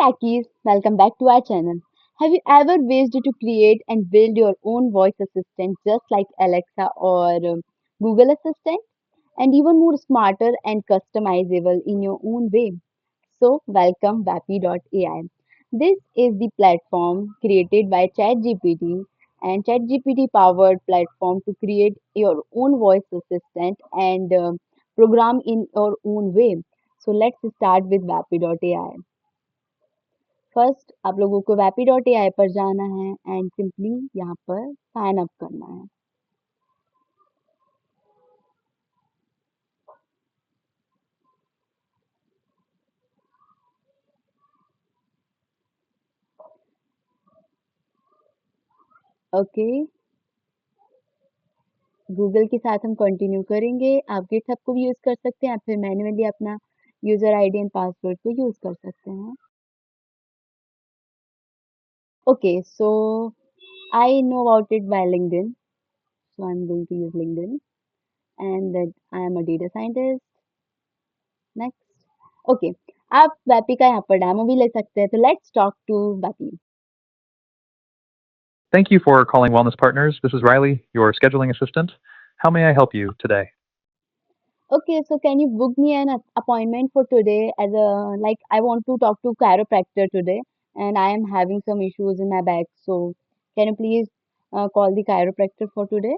Takis, welcome back to our channel. Have you ever wished to create and build your own voice assistant just like Alexa or Google Assistant and even more smarter and customizable in your own way? So, welcome Vappy.ai. This is the platform created by ChatGPT and ChatGPT powered platform to create your own voice assistant and program in your own way. So, let's start with Vappy.ai. First आप लोगों को vappy.ai पर जाना है and simply यहाँ पर sign up करना है। ओके, गूगल के साथ हम कंटिन्यू करेंगे। आप गिटहब को भी यूज़ कर सकते हैं, आप फिर मैन्युअली अपना यूज़र आईडी एंड पासवर्ड को यूज़ कर सकते हैं। Okay, so I know about it by LinkedIn, so I am going to use LinkedIn and that I am a data scientist. Next, okay, आप वैपी का यहाँ पर डेमो भी ले सकते हैं, तो लेट्स टॉक टू वैपी। Thank you for calling Wellness Partners. This is Riley, your scheduling assistant. How may I help you today? Okay, so can you book me an appointment for today as a like I want to talk to chiropractor today and I am having some issues in my back. So can you please call the chiropractor for today?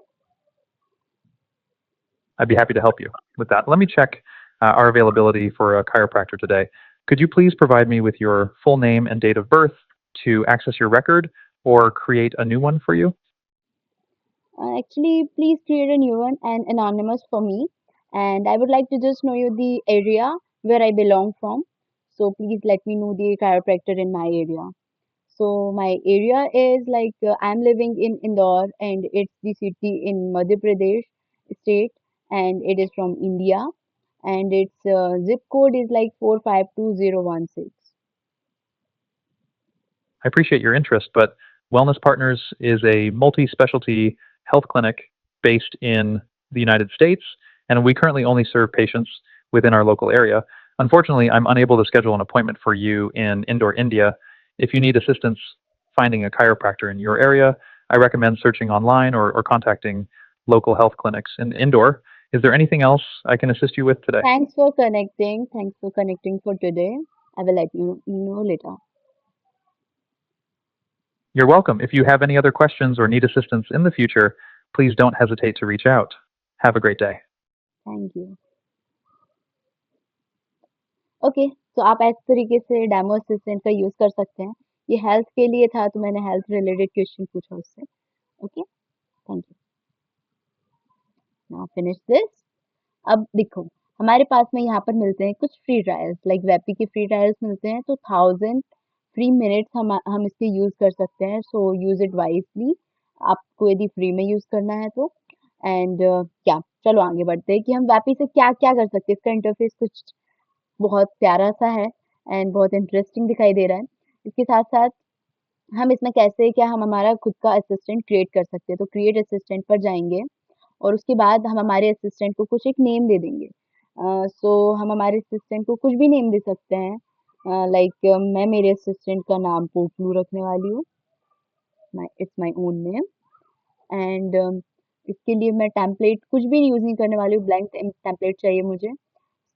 I'd be happy to help you with that. Let me check our availability for a chiropractor today. Could you please provide me with your full name and date of birth to access your record or create a new one for you? Actually, please create a new one and anonymous for me. And I would like to just know you the area where I belong from. So please let me know the chiropractor in my area. So my area is like I'm living in Indore and it's the city in Madhya Pradesh state and it is from India and its zip code is like 452016. I appreciate your interest, but Wellness Partners is a multi specialty health clinic based in the United States, and we currently only serve patients within our local area. Unfortunately, I'm unable to schedule an appointment for you in Indore, India. If you need assistance finding a chiropractor in your area, I recommend searching online or contacting local health clinics in Indore. Is there anything else I can assist you with today? Thanks for connecting. Thanks for connecting for today. I will let you know later. You're welcome. If you have any other questions or need assistance in the future, please don't hesitate to reach out. Have a great day. Thank you. Okay, तो आप इस तरीके से demo assistant का use कर सकते हैं। ये हेल्थ के लिए था तो मैंने हेल्थ रिलेटेड क्वेश्चन पूछा उससे। Okay, thank you. Now finish this. अब देखो, हमारे पास में यहाँ पर मिलते हैं कुछ फ्री ट्रायल्स लाइक वेपी के फ्री ट्रायल्स मिलते हैं तो 1000 फ्री मिनट्स हम इसके यूज़ कर सकते हैं। सो यूज़ इट वाइजली, आपको यदि फ्री में यूज़ करना है तो। एंड क्या, चलो आगे बढ़ते हैं कि हम वेपी से क्या क्या कर सकते हैं। इसका इंटरफेस कुछ बहुत प्यारा सा है एंड बहुत इंटरेस्टिंग दिखाई दे रहा है। इसके साथ साथ हम इसमें कैसे क्या हम हमारा खुद का असिस्टेंट क्रिएट कर सकते हैं। तो क्रिएट असिस्टेंट पर जाएंगे और उसके बाद हम हमारे असिस्टेंट को कुछ एक नेम दे देंगे। सो हम हमारे असिस्टेंट को कुछ भी नेम दे सकते हैं। लाइक मैं मेरे असिस्टेंट का नाम पोपलू रखने वाली हूँ। It's my own name and इसके लिए मैं टेम्पलेट कुछ भी यूज़ नहीं करने वाली हूँ, ब्लैंक टेम्पलेट चाहिए मुझे।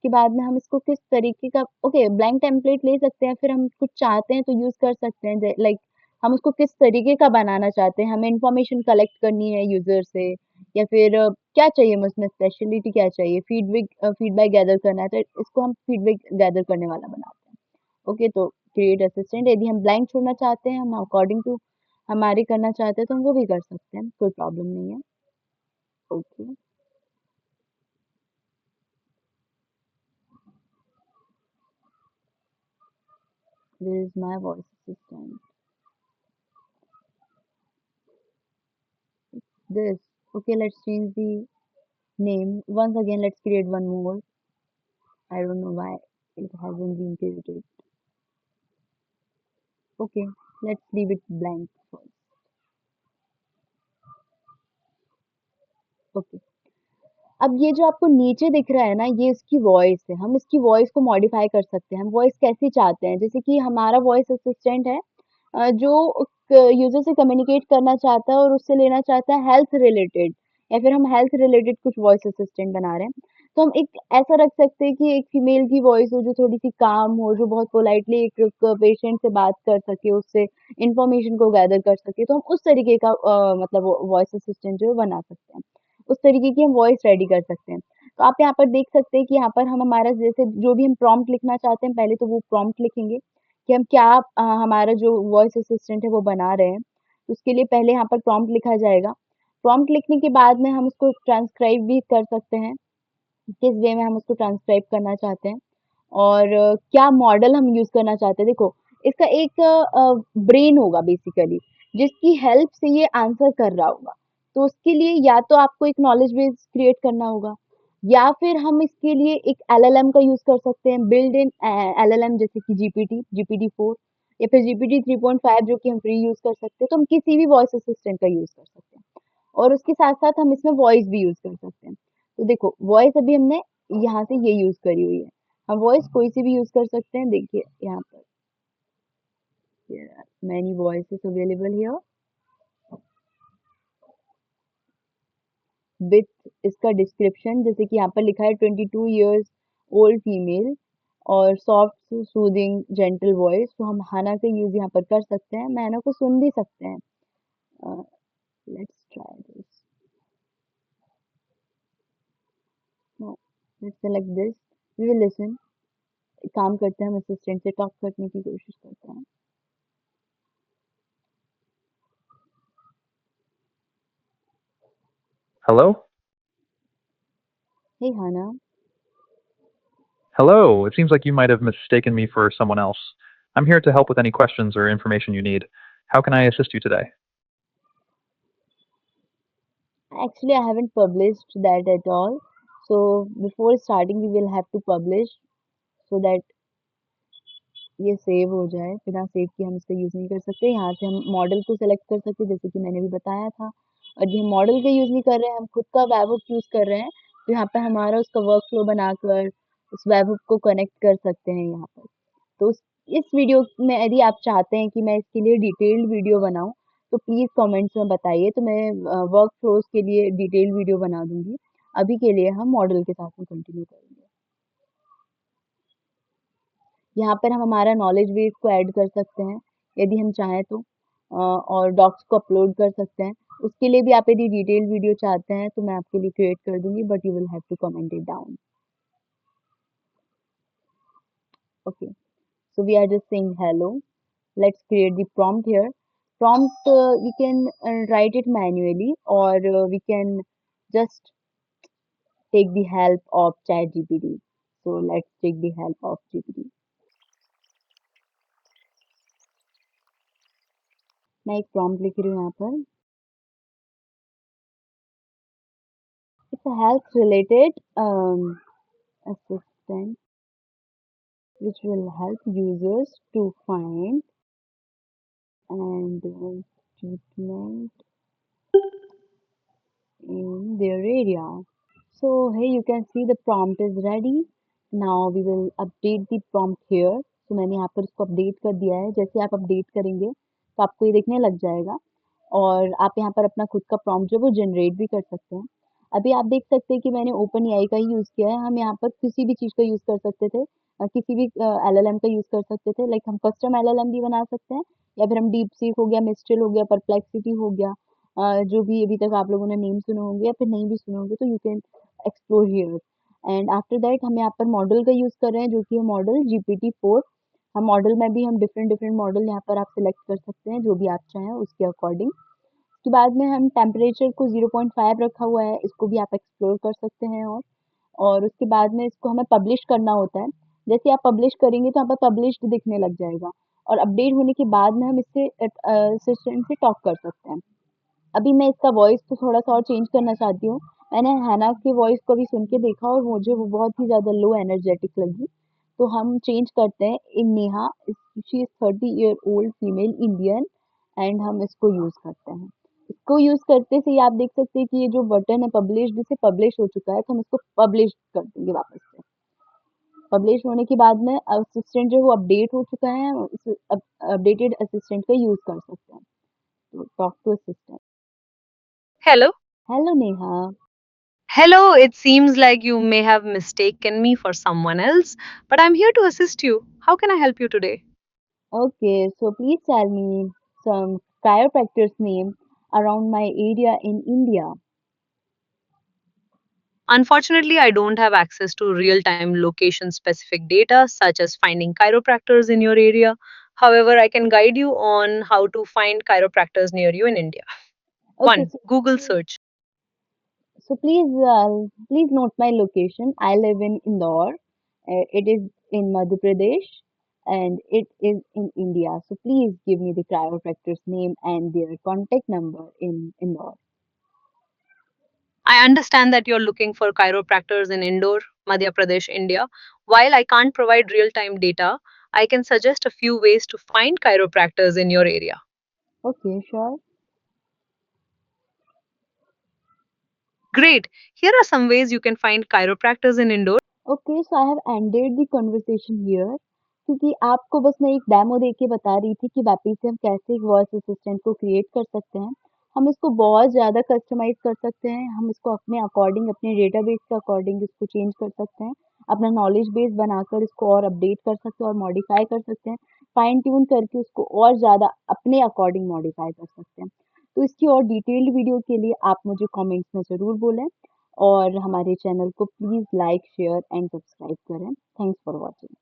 उसके बाद में हम इसको किस तरीके का ओके ब्लैंक टेम्पलेट ले सकते हैं, फिर हम कुछ चाहते हैं तो यूज़ कर सकते हैं। लाइक हम उसको किस तरीके का बनाना चाहते हैं, हमें इन्फॉर्मेशन कलेक्ट करनी है यूज़र से या फिर क्या चाहिए हमें उसमें स्पेशलिटी क्या चाहिए, फीडबैक गैदर करना है तो इसको हम फीडबैक गैदर करने वाला बनाते हैं। ओके, तो क्रिएट असिस्टेंट यदि हम ब्लैंक छोड़ना चाहते हैं, हम अकॉर्डिंग टू हमारे करना चाहते हैं तो हम वो भी कर सकते हैं, कोई प्रॉब्लम नहीं है। Okay, this is my voice assistant. This. Okay, let's change the name. Once again, let's create one more. I don't know why it hasn't been created. Okay, let's leave it blank first. Okay. अब ये जो आपको नीचे दिख रहा है ना, ये इसकी वॉइस है। हम इसकी वॉइस को मॉडिफाई कर सकते हैं। हम वॉइस कैसे चाहते हैं, जैसे कि हमारा वॉइस असिस्टेंट है जो यूजर से कम्युनिकेट करना चाहता है और उससे लेना चाहता है हेल्थ रिलेटेड, या फिर हम हेल्थ रिलेटेड कुछ वॉइस असिस्टेंट बना रहे हैं, तो हम एक ऐसा रख सकते हैं कि एक फीमेल की वॉइस हो जो थोड़ी सी काम हो, जो बहुत पोलाइटली एक पेशेंट से बात कर सके, उससे इंफॉर्मेशन को गैदर कर सके, तो हम उस तरीके का मतलब वॉइस असिस्टेंट जो है बना सकते हैं। उस तरीके की हम वॉइस रेडी कर सकते हैं। तो आप यहाँ पर देख सकते हैं कि यहाँ पर हम हमारा जैसे जो भी हम प्रॉम्प्ट लिखना चाहते हैं, पहले तो वो प्रॉम्प्ट लिखेंगे कि हम क्या हमारा जो वॉइस असिस्टेंट है वो बना रहे हैं। उसके लिए पहले यहाँ पर प्रॉम्प्ट लिखा जाएगा। प्रॉम्प्ट लिखने के बाद में हम उसको ट्रांसक्राइब भी कर सकते हैं, किस वे में हम उसको ट्रांसक्राइब करना चाहते हैं और क्या मॉडल हम यूज़ करना चाहते हैं। देखो, इसका एक ब्रेन होगा बेसिकली, जिसकी हेल्प से ये आंसर कर रहा होगा। तो उसके लिए या तो आपको एक नॉलेज बेस क्रिएट करना होगा, या फिर हम इसके लिए एक एलएलएम का यूज़ कर सकते हैं, बिल्ट इन एलएलएम, जैसे कि जीपीटी, जीपीटी-4 या फिर जीपीटी 3.5 जो कि हम फ्री यूज़ कर सकते हैं। तो हम किसी भी वॉइस असिस्टेंट का यूज़ कर सकते हैं। और उसके साथ-साथ हम इसमें वॉइस भी यूज़ कर सकते हैं। तो देखो, वॉइस अभी हमने यहाँ से ये यूज़ करी हुई है। हम वॉइस कोई सी भी यूज़ कर सकते हैं। देखिए यहाँ पर many voices available here with इसका डिस्क्रिप्शन, जैसे कि यहाँ पर लिखा है 22 इयर्स ओल्ड फीमेल और सॉफ्ट सूदिंग जेंटल वॉइस। तो हम हाना का यूज़ यहाँ पर कर सकते हैं। मैं हाना को सुन भी सकते हैं। Let's try this. No, let's select this. We will listen. काम करते हैं, हम असिस्टेंट से टॉक करने की कोशिश करते हैं। Hello? Hey Hannah. Hello. It seems like you might have mistaken me for someone else. I'm here to help with any questions or information you need. How can I assist you today? Actually, I haven't published that at all. So before starting, we will have to publish so that ये save हो जाए। बिना save किए हम इसका use नहीं कर सकते। यहाँ से हम मॉडल को सेलेक्ट कर सकते हैं, जैसे कि मैंने भी बताया था। और ये हम मॉडल का यूज़ नहीं कर रहे हैं, हम खुद का वेबहुक यूज़ कर रहे हैं। तो यहाँ पे हमारा उसका वर्क फ्लो बनाकर उस वेबहुक को कनेक्ट कर सकते हैं यहाँ पर। तो इस वीडियो में यदि आप चाहते हैं कि मैं इसके लिए डिटेल्ड वीडियो बनाऊँ, तो प्लीज़ कमेंट्स में बताइए, तो मैं वर्क फ्लोज़ के लिए डिटेल्ड वीडियो बना दूँगी। अभी के लिए हम मॉडल के साथ में कंटिन्यू करेंगे। यहाँ पर हम हमारा नॉलेज बेस को ऐड कर सकते हैं, यदि हम चाहें तो और डॉक्स को अपलोड कर सकते हैं। उसके लिए भी आप यदि डिटेल्ड वीडियो चाहते हैं, तो मैं आपके लिए क्रिएट कर दूँगी, but you will have to comment it down. Okay, so we are just saying hello. Let's create the prompt here. Prompt, we can write it manually, or we can just take the help of ChatGPT. So let's take the help of GPT. मैं एक prompt लिख रही हूँ यहाँ पर। It's a health related assistant which will help users to find and treatment in their area. So here you can see the prompt is ready. Now we will update the prompt here. So मैंने यहाँ पर इसको update कर दिया है। जैसे आप update करेंगे तो आपको ये दिखने लग जाएगा और आप यहाँ पर अपना खुद का प्रॉम्प्ट जो है वो जनरेट भी कर सकते हैं। अभी आप देख सकते हैं कि मैंने ओपन एआई का ही यूज़ किया है। हम यहाँ पर किसी भी चीज़ का यूज़ कर सकते थे, किसी भी एलएलएम का यूज़ कर सकते थे। लाइक हम कस्टम एलएलएम भी बना सकते हैं, या फिर हम डीप सीक हो गया, मिस्ट्रल हो गया, परप्लेक्सिटी हो गया, जो भी अभी तक आप लोगों ने नेम सुने होंगे या फिर नहीं भी सुने होंगे, तो you can explore here. And after that हम यहाँ पर मॉडल का यूज़ कर रहे हैं, जो कि है मॉडल GPT-4। हम मॉडल में भी हम डिफरेंट डिफरेंट मॉडल यहाँ पर आप सिलेक्ट कर सकते हैं, जो भी आप चाहें उसके अकॉर्डिंग। उसके बाद में हम टेम्परेचर को 0.5 रखा हुआ है, इसको भी आप एक्सप्लोर कर सकते हैं। और उसके बाद में इसको हमें पब्लिश करना होता है। जैसे आप पब्लिश करेंगे तो यहाँ पर पब्लिश्ड दिखने लग जाएगा, और अपडेट होने के बाद में हम इससे असिस्टेंट से टॉक कर सकते हैं। अभी मैं इसका वॉइस को थोड़ा-सा और चेंज करना चाहती हूँ। मैंने हैना की वॉइस को अभी सुन के देखा और मुझे वो बहुत ही ज़्यादा लो एनर्जेटिक लगी। तो हम चेंज करते हैं in Neha, she is 30 year old female Indian, and हम इसको यूज़ करते हैं। इसको यूज़ करते से ही आप देख सकते हैं कि ये जो बटन है पब्लिश्ड, इसे पब्लिश हो चुका है, तो हम इसको पब्लिश कर देंगे वापस से। पब्लिश होने के बाद में असिस्टेंट जो वो अपडेट हो चुका है, उस अपडेटेड असिस्टेंट का यूज़ कर सकते हैं। तो talk to assistant. Hello. Hello Neha. Hello, it seems like you may have mistaken me for someone else, but I'm here to assist you. How can I help you today? Okay, so please tell me some chiropractor's name around my area in India. Unfortunately, I don't have access to real time location specific data, such as finding chiropractors in your area. However, I can guide you on how to find chiropractors near you in India. Okay, 1. Google search. please note my location. I live in Indore. It is in Madhya Pradesh and it is in India. So please give me the chiropractor's name and their contact number in Indore. I understand that you're looking for chiropractors in Indore, Madhya Pradesh, India. While I can't provide real time data, I can suggest a few ways to find chiropractors in your area. Okay, sure. Great. Here are some ways you can find chiropractors in Indore. Okay so I have ended the conversation here क्योंकि आपको बस मैं एक demo दे के बता रही थी कि वापस से हम कैसे एक वॉइस असिस्टेंट को क्रिएट कर सकते हैं। हम इसको बहुत ज़्यादा कस्टमाइज़ कर सकते हैं, हम इसको अपने अकॉर्डिंग अपने डेटाबेस के अकॉर्डिंग इसको चेंज कर सकते हैं, अपना नॉलेज बेस बनाकर इसको और अपडेट कर सकते हैं और मॉडिफाई कर सकते हैं, फाइन ट्यून करके उसको और ज़्यादा अपने अकॉर्डिंग मॉडिफाई कर सकते हैं। तो इसकी और डिटेल्ड वीडियो के लिए आप मुझे कमेंट्स में ज़रूर बोलें और हमारे चैनल को please like, share and subscribe करें। Thanks for watching.